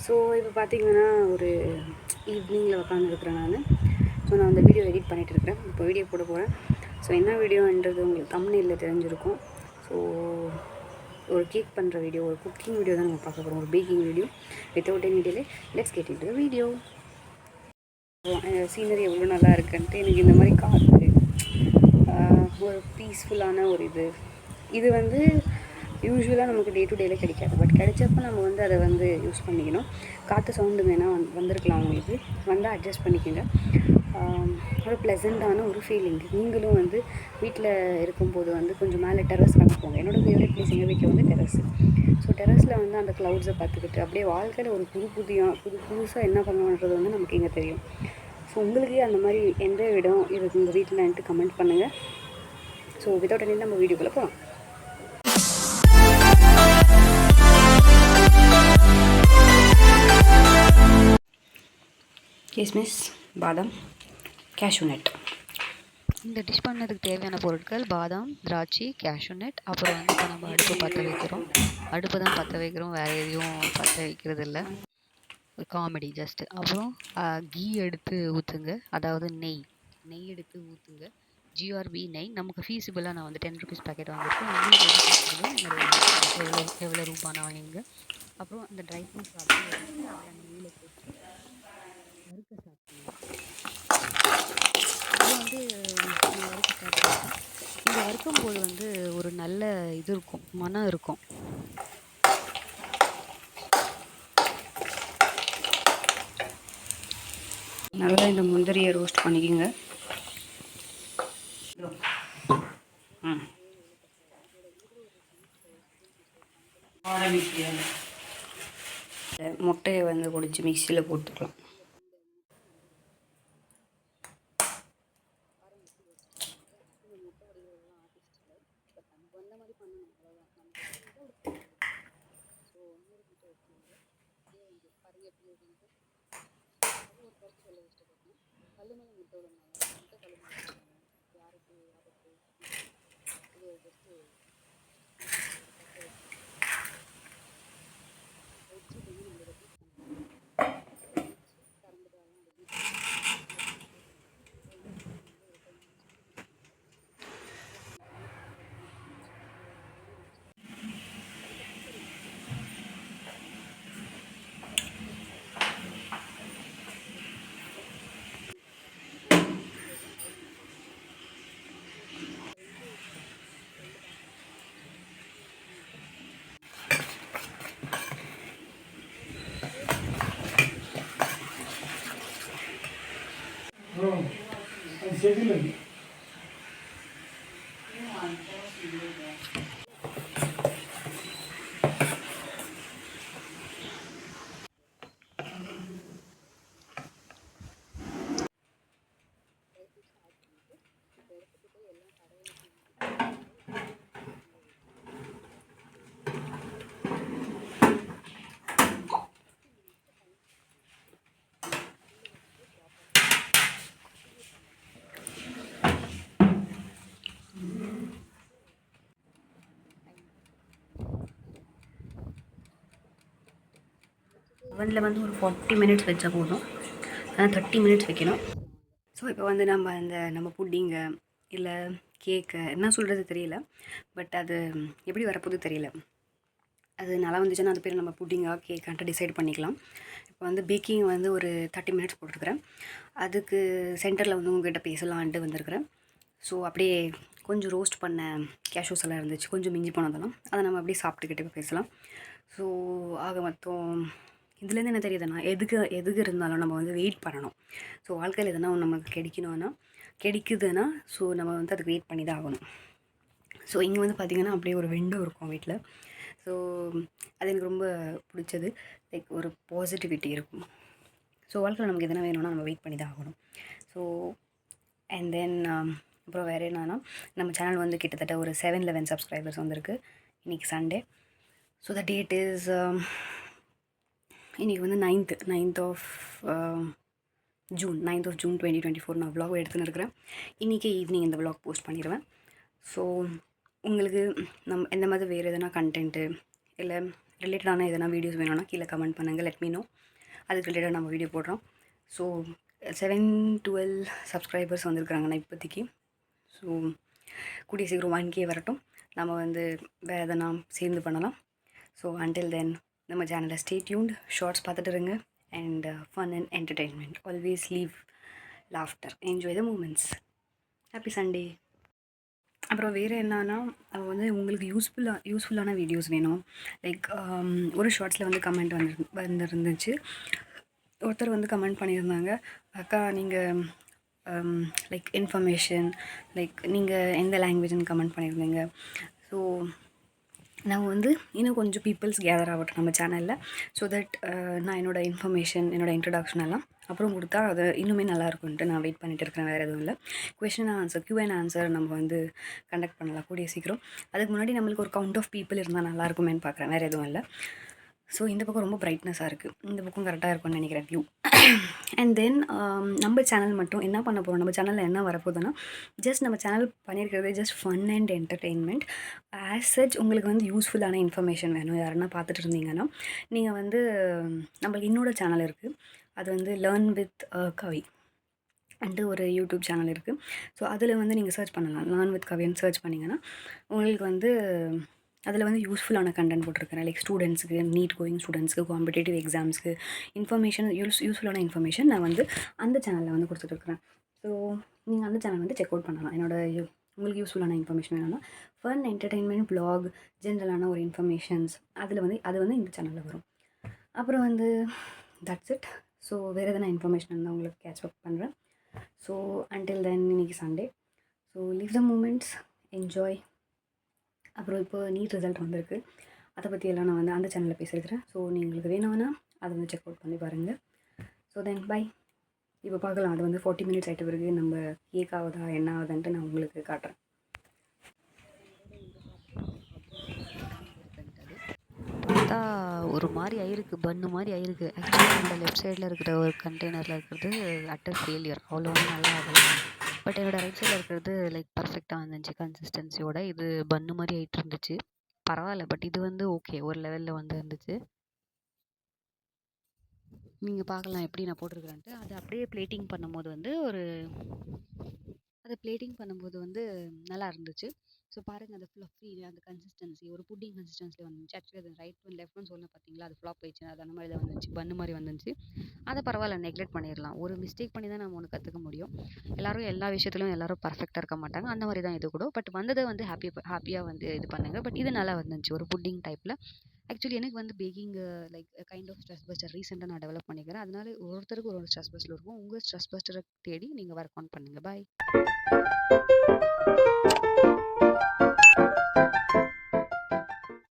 So இப்போ பார்த்தீங்கன்னா ஒரு ஈவினிங்கில் உட்காந்துருக்குறேன் நான். ஸோ நான் அந்த வீடியோ எடிட் பண்ணிகிட்ருக்கிறேன். இப்போ வீடியோ போட போகிறேன். ஸோ என்ன வீடியோன்றது உங்களுக்கு தம்ப்நெயிலில் தெரிஞ்சிருக்கும். ஸோ ஒரு கேக் பண்ணுற வீடியோ, ஒரு குக்கிங் வீடியோ தான் நம்ம பார்க்க போகிறோம். ஒரு baking video without any delay. Let's get into the video. Scenery எவ்வளோ நல்லா இருக்குன்ட்டு எனக்கு இந்த மாதிரி காற்று, ஒரு பீஸ்ஃபுல்லான ஒரு இது வந்து யூஸ்வலாக நமக்கு டே டு டேயில் கிடைக்காது. பட் கிடைச்சப்போ நம்ம வந்து அதை வந்து யூஸ் பண்ணிக்கணும். காற்று சவுண்டு வேணால் வந்திருக்கலாம் உங்களுக்கு, வந்தால் அட்ஜஸ்ட் பண்ணிக்கோங்க. ஒரு ப்ளசண்ட்டான ஒரு ஃபீலிங். நீங்களும் வந்து வீட்டில் இருக்கும்போது வந்து கொஞ்சம் மேலே டெரஸ்லாம் போங்க. என்னோடய ஃபேவரட் பிளேஸ் எங்கள் வீட்டில் வந்து டெரஸ். ஸோ டெரஸில் வந்து அந்த க்ளவுட்ஸை பார்த்துக்கிட்டு அப்படியே வாழ்க்கையில் ஒரு புதுசாக என்ன பண்ணுவோன்றது வந்து நமக்கு இங்கே தெரியும். ஸோ உங்களுக்கு அந்த மாதிரி எந்த இடம் இருக்குது உங்கள் வீட்டில்ன்ட்டு கமெண்ட் பண்ணுங்கள். ஸோ வித்தவுட் எனி நம்ம வீடியோக்குள்ளே போகலாம். கிஸ்மிஸ், பாதாம், கேஷ்யூ நட். இந்த டிஷ் பண்ணதுக்கு தேவையான பொருட்கள் பாதாம், திராட்சை, கேஷ்யூ நட். அப்புறம் வந்து இப்போ நம்ம அடுப்பு பற்ற வைக்கிறோம். அடுப்பு தான் பற்ற வைக்கிறோம், வேறு எதையும் பற்ற வைக்கிறது இல்லை. Comedy just. அப்புறம் கீ எடுத்து ஊற்றுங்க, அதாவது நெய் எடுத்து ஊற்றுங்க. ஜிஆர்பி நெய் நமக்கு ஃபீஸிபிளாக நான் வந்து 10 rupees பேக்கெட் வாங்கியிருக்கேன். உங்களுக்கு எவ்வளோ ரூபாய் வாங்கிங்க. அப்புறம் அந்த ட்ரை ஃப்ரூட்ஸ் அப்படியே எடுத்து அதில் அந்த நெய்யில் போட்டு வறுக்க சாப்பிடுங்க. இது வந்து நான் வறுக்க சாப்பிடுவேன். இந்த வறுக்கும்போது வந்து ஒரு நல்ல இது இருக்கும், மனம் இருக்கும். நல்லா இந்த முந்திரியை ரோஸ்ட் பண்ணிக்கோங்க. முட்டையை வந்து பொடிச்சு மிக்சியில் போட்டுக்கலாம். அவனில் வந்து ஒரு 40 minutes வச்சா போதும், ஆனால் 30 minutes வைக்கணும். ஸோ இப்போ வந்து நம்ம புட்டிங்கை இல்லை கேக்கை என்ன சொல்கிறது தெரியல, பட் அது எப்படி வரப்போது தெரியல. அது நல்லா வந்துச்சுன்னா அது பேர் நம்ம புட்டிங்காக கேக்கான்ட்டு டிசைட் பண்ணிக்கலாம். இப்போ வந்து பேக்கிங் வந்து ஒரு 30 minutes போட்டுருக்குறேன். அதுக்கு சென்டரில் வந்து உங்கள்கிட்ட பேசலான்ட்டு வந்திருக்கிறேன். ஸோ அப்படியே கொஞ்சம் ரோஸ்ட் பண்ண கேஷ்யூஸ் எல்லாம் இருந்துச்சு, கொஞ்சம் மிஞ்சி போனதெல்லாம், அதை நம்ம அப்படியே சாப்பிட்டுக்கிட்டே பேசலாம். ஸோ ஆக மொத்தம் இதுலேருந்து என்ன தெரியுதுன்னா, எதுக்கு இருந்தாலும் நம்ம வந்து வெயிட் பண்ணணும். ஸோ வாழ்க்கையில் எதுனா நமக்கு கிடைக்குதுன்னா ஸோ நம்ம வந்து அதுக்கு வெயிட் பண்ணி தான் ஆகணும். ஸோ இங்கே வந்து பார்த்திங்கன்னா அப்படியே ஒரு விண்டோ இருக்கும் வீட்டில். ஸோ அது எனக்கு ரொம்ப பிடிச்சது. லைக் ஒரு பாசிட்டிவிட்டி இருக்கும். ஸோ வாழ்க்கையில் நமக்கு எதனா வேணும்னா நம்ம வெயிட் பண்ணி தான் ஆகணும். ஸோ அண்ட் தென் அப்புறம் வேறு என்னன்னா, நம்ம சேனல் வந்து கிட்டத்தட்ட ஒரு 711 சப்ஸ்கிரைபர்ஸ் வந்திருக்கு. இன்றைக்கி Sunday. So the date is இன்றைக்கி வந்து 9th of June 2024. நான் vlog எடுத்துன்னு இருக்கிறேன். இன்றைக்கி ஈவினிங் இந்த vlog போஸ்ட் பண்ணிடுவேன். ஸோ உங்களுக்கு எந்த மாதிரி வேறு எதனா கண்டென்ட்டு இல்லை ரிலேட்டடான எதனா வீடியோஸ் வேணும்னா கீழே கமெண்ட் பண்ணுங்கள், லெட் மீ நோ. அதுக்கு ரிலேட்டடாக நம்ம வீடியோ போடுறோம். ஸோ 712 சப்ஸ்கிரைபர்ஸ் வந்திருக்காங்கண்ணா இப்போதைக்கு. ஸோ கூடிய சீக்கிரம் 1K வரட்டும், நம்ம வந்து வேறு எதனா சேர்ந்து பண்ணலாம். ஸோ அன்டில் தென் நம்ம சேனலை ஸ்டே டியூன்ட், ஷார்ட்ஸ் பார்த்துட்டு இருங்க. And fun and entertainment, always leave laughter, enjoy the moments. Happy Sunday. அப்புறம் வேறு என்னன்னா, வந்து உங்களுக்கு யூஸ்ஃபுல்லான வீடியோஸ் வேணும். லைக் ஒரு ஷார்ட்ஸில் வந்து கமெண்ட் வந்துருந்துச்சு. ஒருத்தர் வந்து கமெண்ட் பண்ணியிருந்தாங்க, அக்கா நீங்கள் லைக் இன்ஃபர்மேஷன், லைக் நீங்கள் எந்த லாங்குவேஜ்னு கமெண்ட் பண்ணியிருந்தீங்க. ஸோ நான் வந்து இன்னும் கொஞ்சம் பீப்புள்ஸ் கேதர் ஆகட்டும் நம்ம சேனலில். ஸோ தட் நான் என்னோடய இன்ஃபர்மேஷன், என்னோடய இன்ட்ரடக்ஷன் எல்லாம் அப்புறம் கொடுத்தா அது இன்னுமே நல்லாயிருக்குன்ட்டு நான் வெயிட் பண்ணிகிட்டு இருக்கிறேன். வேறு எதுவும் இல்லை. கொஷின் அண்ட் ஆன்சர், Q&A நம்ம வந்து கண்டக்ட் பண்ணலாம் கூடிய சீக்கிரம். அதுக்கு முன்னாடி நம்மளுக்கு ஒரு கவுண்ட் ஆஃப் பீப்புள் இருந்தால் நல்லாயிருக்குமேன்னு பார்க்குறேன், வேறு எதுவும் இல்லை. ஸோ இந்த பக்கம் ரொம்ப பிரைட்னஸாக இருக்குது, இந்த பக்கம் கரெக்டாக இருக்கும்னு நினைக்கிறேன் வியூ. அண்ட் தென் நம்ம சேனல் மட்டும் என்ன பண்ண போகிறோம், நம்ம சேனலில் என்ன வரப்போகுதுன்னா, ஜஸ்ட் நம்ம சேனல் பண்ணியிருக்கிறது just fun and entertainment. As such உங்களுக்கு வந்து யூஸ்ஃபுல்லான இன்ஃபர்மேஷன் வேணும் யாருன்னா பார்த்துட்டு இருந்தீங்கன்னா, நீங்கள் வந்து நம்மளுக்கு இன்னொரு சேனல் இருக்குது, அது வந்து லேர்ன் வித் கவி அண்டு ஒரு யூடியூப் சேனல் இருக்குது. ஸோ அதில் வந்து நீங்கள் சர்ச் பண்ணலாம், லேர்ன் வித் கவின்னு சர்ச் பண்ணிங்கன்னா உங்களுக்கு வந்து அதில் வந்து யூஸ்ஃபுல்லான கண்டென்ட் போட்டிருக்கிறேன். லைக் ஸ்டூடெண்ட்ஸுக்கு, நீட் கோயிங் ஸ்டூடெண்ட்ஸ்க்கு, காம்படேட்டிவ் எக்ஸாம்ஸ்க்கு இன்ஃபர்மேஷன், யூஸ்ஃபுல்லான இன்ஃபர்மேஷன் நான் வந்து அந்த சேனலில் வந்து கொடுத்துட்ருக்குறேன். ஸோ நீங்கள் அந்த சேனல் வந்து செக் அவுட் பண்ணலாம். உங்களுக்கு யூஸ்ஃபுல்லான இன்ஃபர்மேஷன் வேணும்னா ஃபன், என்டர்டெயின்மெண்ட், வ்ளாக், ஜென்ரலான ஒரு இன்ஃபர்மேஷன்ஸ் அதில் வந்து அது வந்து இந்த சேனலில் வரும். அப்புறம் வந்து தட்ஸ் இட். ஸோ வேறு எதனா இன்ஃபர்மேஷன் இருந்தால் உங்களுக்கு கேட்ச் அப் பண்ணுறேன். ஸோ அன்டில் தென் இன்றைக்கி Sunday. So leave the moments, enjoy. அப்புறம் இப்போ நீட் ரிசல்ட் வந்திருக்கு, அதை பற்றியெல்லாம் நான் வந்து அந்த சேனலில் பேசியிருக்கிறேன். ஸோ உங்களுக்கு வேணும்னா அதை வந்து செக் அவுட் பண்ணி பாருங்கள். So then bye. இப்போ பார்க்கலாம், அது வந்து 40 மினிட்ஸ் ஆகிட்ட பிறகு நம்ம கேக் ஆகுதா என்ன ஆகுதுன்ட்டு நான் உங்களுக்கு காட்டுறேன். பார்த்தா ஒரு மாதிரி ஆயிருக்கு, பன்னு மாதிரி ஆயிருக்கு. ஆக்சுவலி என்னோட லெஃப்ட் சைடில் இருக்கிற ஒரு கண்டெய்னரில் இருக்கிறது அட்டர் ஃபெயிலியர், அவ்வளோ ஒன்றும் நல்லா ஆகலை. பட் என்னோடய ரைட் சைடில் இருக்கிறது லைக் பர்ஃபெக்டாக வந்துச்சு கன்சிஸ்டன்சியோட. இது பன்னு மாதிரி ஆகிட்டு இருந்துச்சு, பரவாயில்ல. பட் இது வந்து ஓகே, ஒரு லெவலில் வந்து இருந்துச்சு. நீங்கள் பார்க்கலாம் எப்படி நான் போட்டிருக்கிறேன்ட்டு. அது அப்படியே பிளேட்டிங் பண்ணும்போது வந்து நல்லா இருந்துச்சு. ஸோ பாருங்கள், அந்த ஃப்ளஃபி, அந்த கன்சிஸ்டன்சி ஒரு புட்டிங் கன்சிஸ்டன்சியில் வந்துச்சு. ஆக்சுவலி அது ரைட் ஒன் லெஃப்ட் ஒன் சொன்ன பார்த்தீங்களா, அது ஃப்ளாப் ஆயிடுச்சு. அது அந்த மாதிரி தான் வந்துச்சு, பன்னு மாதிரி வந்துச்சு. அதை பரவாயில்ல, நெக்லெக்ட் பண்ணிடலாம். ஒரு மிஸ்டேக் பண்ணி தான் நம்ம ஒன்று கற்றுக்க முடியும். எல்லா விஷயத்துலையும் எல்லாரும் பர்ஃபெக்டாக இருக்க மாட்டாங்க, அந்த மாதிரி தான் இது கூட. பட் வந்ததை வந்து ஹாப்பியாக வந்து இது பண்ணுங்கள். பட் இது நல்லா வந்துச்சு, ஒரு புட்டிங் டைப்பில். ஆக்சுவலி எனக்கு வந்து baking like kind of stress buster ரீசெண்டாக நான் டெவலப் பண்ணிக்கிறேன். அதனால ஒருத்தருக்கு ஒரு ஸ்ட்ரெஸ் பஸ்டர் இருக்கும். உங்கள் ஸ்ட்ரெஸ் பஸ்டரை தேடி நீங்கள் ஒர்க் ஆன் பண்ணுங்கள். பாய்.